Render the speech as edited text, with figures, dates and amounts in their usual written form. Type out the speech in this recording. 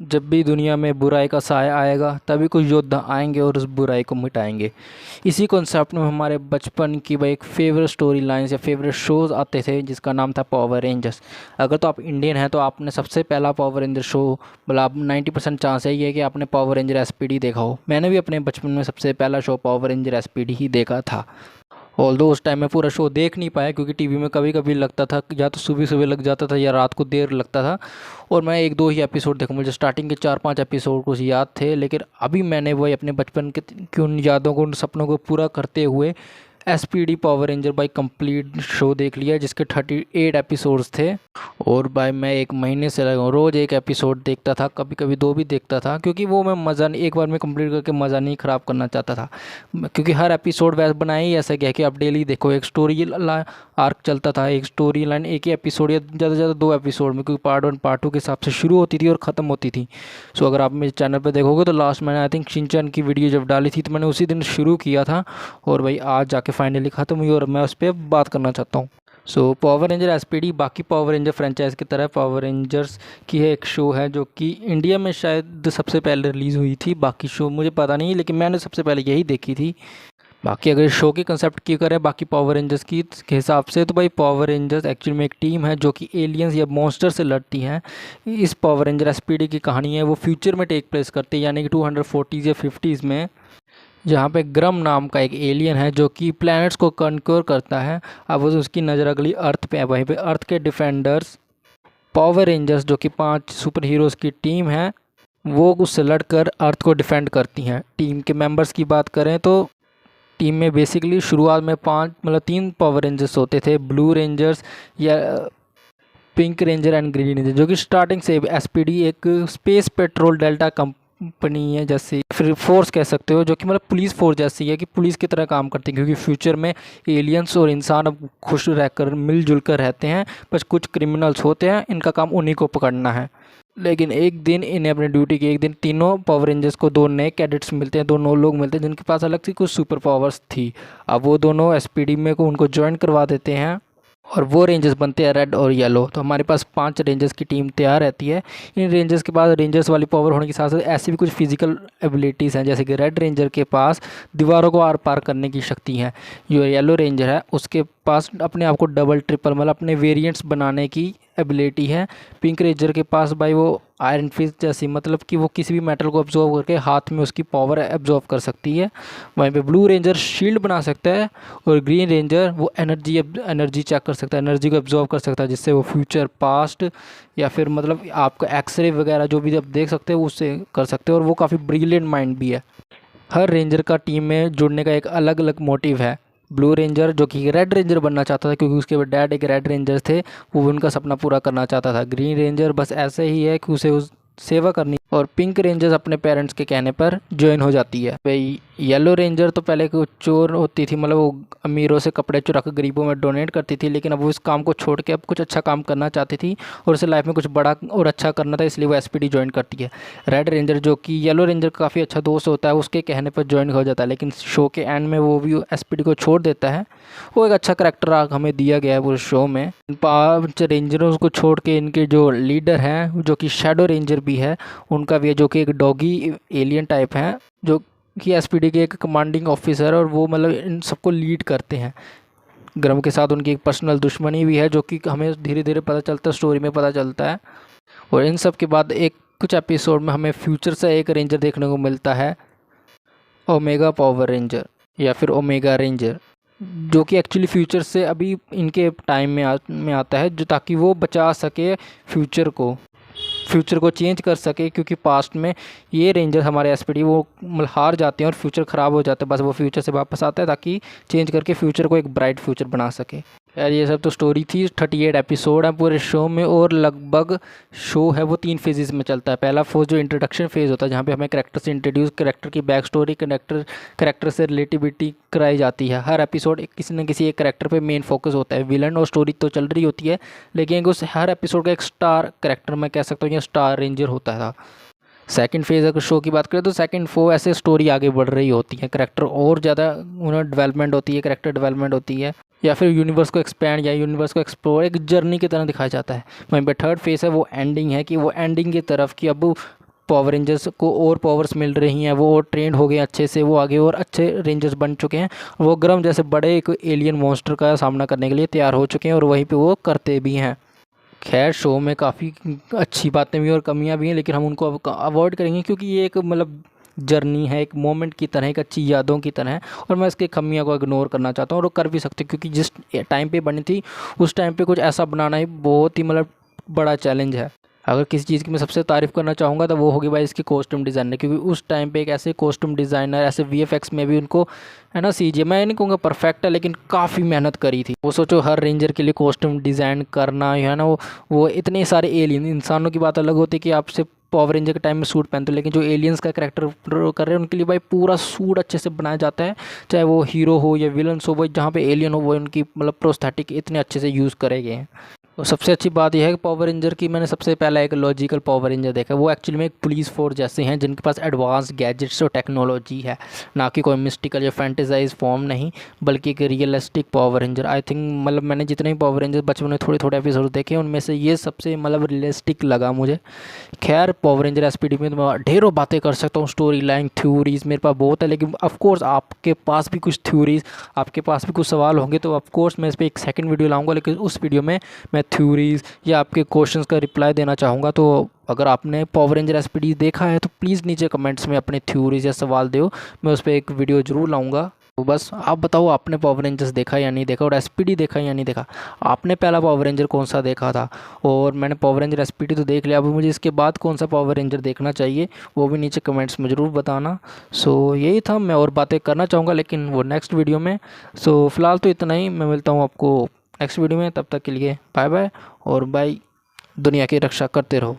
जब भी दुनिया में बुराई का साया आएगा तभी कुछ योद्धा आएंगे और उस बुराई को मिटाएंगे। इसी कॉन्सेप्ट में हमारे बचपन की वह एक फेवरेट स्टोरी लाइन्स या फेवरेट शोज़ आते थे जिसका नाम था पावर रेंजर्स। अगर तो आप इंडियन हैं तो आपने सबसे पहला पावर रेंजर शो, मतलब आप 90% चांस है ये कि आपने पावर रेंजर एसपीडी देखा हो। मैंने भी अपने बचपन में सबसे पहला शो पावर रेंजर एसपीडी ही देखा था। ऑल्दो उस टाइम मैं पूरा शो देख नहीं पाया क्योंकि टीवी में कभी कभी लगता था, या तो सुबह सुबह लग जाता था या रात को देर लगता था, और मैं एक दो ही एपिसोड देखूँ। मुझे स्टार्टिंग के 4-5 एपिसोड कुछ याद थे, लेकिन अभी मैंने वही अपने बचपन के की उन यादों को, उन सपनों को पूरा करते हुए SPD power ranger by complete show देख लिया जिसके 38 एपिसोड्स थे। और भाई मैं एक महीने से लगा रोज़ एक एपिसोड देखता था, कभी कभी दो भी देखता था, क्योंकि वो मैं मज़ा नहीं, एक बार में कंप्लीट करके मज़ा नहीं ख़राब करना चाहता था। क्योंकि हर एपिसोड वैसे बनाए ही ऐसा क्या है कि आप डेली देखो, एक स्टोरी आर्क चलता था, एक स्टोरी लाइन एक ही एपिसोड या ज़्यादा से ज़्यादा दो एपिसोड में, क्योंकि पार्ट 1 पार्ट 2 के हिसाब से शुरू होती थी और ख़त्म होती थी। सो अगर आप मेरे चैनल पर देखोगे तो लास्ट मैंने आई थिंक शिनचैन की वीडियो जब डाली थी तो मैंने उसी दिन शुरू किया था, और भाई आज जाके फाइनली ख़त्म हुई और मैं उस पर बात करना चाहता हूँ। सो पावर रेंजर एसपीडी बाकी पावर रेंजर फ्रेंचाइज की तरह पावर रेंजर्स की है एक शो है जो कि इंडिया में शायद सबसे पहले रिलीज़ हुई थी। बाकी शो मुझे पता नहीं, लेकिन मैंने सबसे पहले यही देखी थी। बाकी अगर शो के कंसेप्ट की करें बाकी पावर रेंजर्स की के हिसाब से, तो भाई पावर रेंजर्स एक्चुअली में एक टीम है जो कि एलियंस या मॉन्स्टर से लड़ती हैं। इस पावर रेंजर एसपीडी की कहानी है वो फ्यूचर में टेक प्लेस करती है, यानी कि 240s या 50s में, जहाँ पे ग्रम नाम का एक एलियन है जो कि प्लैनेट्स को कन्क्योर करता है। अब उसकी नज़र अगली अर्थ पे है। वहीं पे अर्थ के डिफेंडर्स पावर रेंजर्स जो कि 5 सुपर हीरोज़ की टीम है, वो उससे लड़कर अर्थ को डिफेंड करती हैं। टीम के मेंबर्स की बात करें तो टीम में बेसिकली शुरुआत में 5 मतलब 3 पावर रेंजर्स होते थे, ब्लू रेंजर्स या pink ranger and green ranger, जो कि स्टार्टिंग से एसपीडी एक स्पेस पेट्रोल डेल्टा कंपनी है, जैसे फिर फोर्स कह सकते हो, जो कि मतलब पुलिस फोर्स जैसी है, कि पुलिस की तरह काम करती है, क्योंकि फ्यूचर में एलियंस और इंसान अब खुश रहकर मिलजुल कर रहते हैं, बस कुछ क्रिमिनल्स होते हैं, इनका काम उन्हीं को पकड़ना है। लेकिन एक दिन इन्हें अपनी ड्यूटी के एक दिन तीनों पावर रेंजर्स को दो नए कैडेट्स मिलते हैं, दो नौ लोग मिलते हैं जिनके पास अलग से कुछ सुपर पावर्स थी। अब वो दोनों एसपीडी में को उनको ज्वाइन करवा देते हैं और वो रेंजर्स बनते हैं रेड और येलो। तो हमारे पास 5 रेंजर्स की टीम तैयार रहती है। इन रेंजर्स के पास रेंजर्स वाली पावर होने के साथ साथ ऐसी भी कुछ फिजिकल एबिलिटीज़ हैं, जैसे कि रेड रेंजर के पास दीवारों को आर पार करने की शक्ति है। जो येलो रेंजर है उसके पास अपने आप को डबल ट्रिपल मतलब अपने वेरिएंट्स बनाने की एबिलिटी है। पिंक रेंजर के पास भाई वो आयरन फिस्ट जैसी, मतलब कि वो किसी भी मेटल को अब्जॉर्व करके हाथ में उसकी पावर एब्जॉर्व कर सकती है। वहीं पे ब्लू रेंजर शील्ड बना सकता है, और ग्रीन रेंजर वो एनर्जी चेक कर सकता है, एनर्जी को एब्जॉर्व कर सकता है, जिससे वो फ्यूचर पास्ट या फिर मतलब आपका एक्सरे वगैरह जो भी आप देख सकते हो उससे कर सकते हो। और वो काफ़ी ब्रिलियंट माइंड भी है। हर रेंजर का टीम में जुड़ने का एक अलग अलग मोटिव है। ब्लू रेंजर जो कि रेड रेंजर बनना चाहता था क्योंकि उसके डैड एक रेड रेंजर थे, वो उनका सपना पूरा करना चाहता था। ग्रीन रेंजर बस ऐसे ही है कि उसे उस सेवा करनी। और पिंक रेंजर्स अपने पेरेंट्स के कहने पर ज्वाइन हो जाती है। भाई येलो रेंजर तो पहले को चोर होती थी, मतलब वो अमीरों से कपड़े चुरा कर गरीबों में डोनेट करती थी, लेकिन अब वो इस काम को छोड़ के अब कुछ अच्छा काम करना चाहती थी और उसे लाइफ में कुछ बड़ा और अच्छा करना था, इसलिए वो एसपीडी ज्वाइन करती है। रेड रेंजर जो कि येलो रेंजर का काफ़ी अच्छा दोस्त होता है, उसके कहने पर ज्वाइन हो जाता है, लेकिन शो के एंड में वो भी एसपीडी को छोड़ देता है। वो एक अच्छा करेक्टर आर्क हमें दिया गया है पूरे शो में। इन 5 रेंजरों को छोड़ के इनके जो लीडर हैं जो कि शेडो रेंजर भी है उनका भी है, जो कि एक डॉगी एलियन टाइप है, जो कि एसपीडी के एक कमांडिंग ऑफिसर, और वो मतलब इन सबको लीड करते हैं। ग्रम के साथ उनकी एक पर्सनल दुश्मनी भी है जो कि हमें धीरे धीरे पता चलता है, स्टोरी में पता चलता है। और इन सब के बाद एक कुछ एपिसोड में हमें फ्यूचर से एक रेंजर देखने को मिलता है, ओमेगा पावर रेंजर या फिर ओमेगा रेंजर, जो कि एक्चुअली फ्यूचर से अभी इनके टाइम में आता है, जो ताकि वो बचा सके फ्यूचर को चेंज कर सके, क्योंकि पास्ट में ये रेंजर हमारे एसपीडी वो हार जाते हैं और फ्यूचर ख़राब हो जाता है। बस वो फ्यूचर से वापस आता है ताकि चेंज करके फ्यूचर को एक ब्राइट फ्यूचर बना सके। यार ये सब तो स्टोरी थी। 38 एपिसोड है पूरे शो में, और लगभग शो है वो 3 फेजेस में चलता है। पहला फेज जो इंट्रोडक्शन फेज़ होता है, जहाँ पे हमें करेक्टर से इंट्रोड्यूस, करेक्टर की बैक स्टोरी, करेक्टर से रिलेटिविटी कराई जाती है। हर एपिसोड किसी न किसी एक करेक्टर पे मेन फोकस होता है। विलन और स्टोरी तो चल रही होती है, लेकिन उस हर एपिसोड का एक स्टार करेक्टर मैं कह सकता हूँ या स्टार रेंजर होता था। सेकंड फेज़ अगर शो की बात करें तो सेकंड फो ऐसे स्टोरी आगे बढ़ रही होती है, करेक्टर और ज़्यादा उन्हें डेवलपमेंट होती है, करेक्टर डेवलपमेंट होती है, या फिर यूनिवर्स को एक्सपैंड या यूनिवर्स को एक्सप्लोर एक जर्नी की तरह दिखाया जाता है। वहीं पे थर्ड फेज़ है वो एंडिंग है, कि वो एंडिंग की तरफ कि अब पावर रेंजर्स को और पावर्स मिल रही हैं, वो और ट्रेंड हो गए अच्छे से, वो आगे और अच्छे रेंजर्स बन चुके हैं। वो ग्रम जैसे बड़े एक एलियन मॉन्स्टर का सामना करने के लिए तैयार हो चुके हैं और वहीं पे वो करते भी हैं। खैर शो में काफ़ी अच्छी बातें भी और कमियां भी हैं, लेकिन हम उनको अवॉइड करेंगे क्योंकि ये एक मतलब जर्नी है, एक मोमेंट की तरह, एक अच्छी यादों की तरह है और मैं इसके कमियों को इग्नोर करना चाहता हूँ और वो कर भी सकते क्योंकि जिस टाइम पे बनी थी उस टाइम पे कुछ ऐसा बनाना ही बहुत ही मतलब बड़ा चैलेंज है। अगर किसी चीज़ की मैं सबसे तारीफ़ करना चाहूँगा तो वो होगी भाई इसके कॉस्ट्यूम डिज़ाइनर, क्योंकि उस टाइम पे एक ऐसे कॉस्ट्यूम डिज़ाइनर, ऐसे वीएफएक्स में भी उनको है ना सीजी, मैं नहीं कहूँगा परफेक्ट है लेकिन काफ़ी मेहनत करी थी। वो सोचो हर रेंजर के लिए कॉस्ट्यूम डिज़ाइन करना है ना, वो इतने सारे एलियन, इंसानों की बात अलग होती है कि आप सिर्फ पावर रेंजर के टाइम में सूट पहनते हो, लेकिन जो एलियंस का करैक्टर कर रहे हैं उनके लिए भाई पूरा सूट अच्छे से बनाया जाता है, चाहे वो हीरो हो या विलन्स हो, वो जहाँ पे एलियन हो वो उनकी मतलब प्रोस्थेटिक इतने अच्छे से यूज़ करे गए हैं। और सबसे अच्छी बात यह है कि पावर रेंजर की मैंने सबसे पहला एक लॉजिकल पावर रेंजर देखा, वो एक्चुअली में एक पुलिस फोर्स जैसे हैं जिनके पास एडवांस गैजेट्स और टेक्नोलॉजी है, ना कि कोई मिस्टिकल या फैंटेसाइज फॉर्म नहीं, बल्कि एक realistic power ranger. I think मतलब मैंने जितने भी पावर रेंजर बचपन में थोड़े थोड़े एपिसोड देखे उनमें से ये सबसे मतलब रियलिस्टिक लगा मुझे। खैर पावर रेंजर एसपीडी में तो मैं ढेरों बातें कर सकता हूँ, स्टोरी लाइन थ्योरीज मेरे पास बहुत है, लेकिन ऑफकोर्स आपके पास भी कुछ थ्योरीज, आपके पास भी कुछ सवाल होंगे तो ऑफकोर्स मैं इस पर एक सेकंड वीडियो लाऊंगा, लेकिन उस वीडियो में मैं थ्योरीज या आपके क्वेश्चंस का रिप्लाई देना चाहूँगा। तो अगर आपने पावर रेंजर एसपीडी देखा है तो प्लीज़ नीचे कमेंट्स में अपने थ्योरीज या सवाल दो, मैं उस पर एक वीडियो ज़रूर लाऊंगा। तो बस आप बताओ आपने पावर रेंजर्स देखा या नहीं देखा, और एसपीडी देखा या नहीं देखा, आपने पहला पावर रेंजर कौन सा देखा था। और मैंने पावर रेंजर एसपीडी तो देख लिया, अब मुझे इसके बाद कौन सा पावर रेंजर देखना चाहिए वो भी नीचे कमेंट्स में ज़रूर बताना। सो यही था, मैं और बातें करना चाहूँगा लेकिन वो नेक्स्ट वीडियो में। सो फिलहाल तो इतना ही, मैं मिलता हूँ आपको नेक्स्ट वीडियो में, तब तक के लिए बाय बाय और बाय, दुनिया की रक्षा करते रहो।